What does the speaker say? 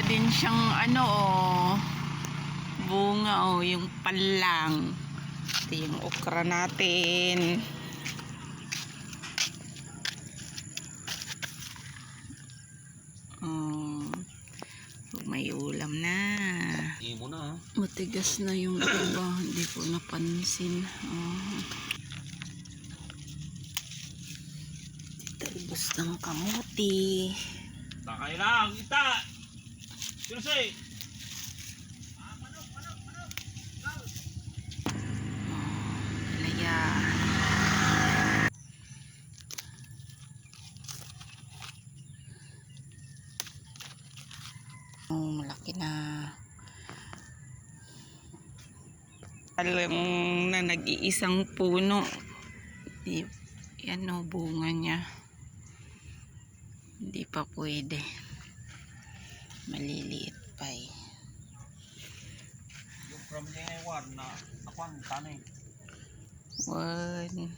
din siyang ano oh, bunga oh, yung palang. Ito yung okra natin. Oh, may ulam na. Imo na. Matigas na yung iba, hindi ko napansin. Oh. Talbos ng kamuti. Takay lang, ita! Seriously! Laya. Oh, malaki na. Alam na nag-iisang puno. Yan o, bunga niya. Hindi pa pwede. Maliliit pa eh. Yung from the one na nakuha, tanay. One.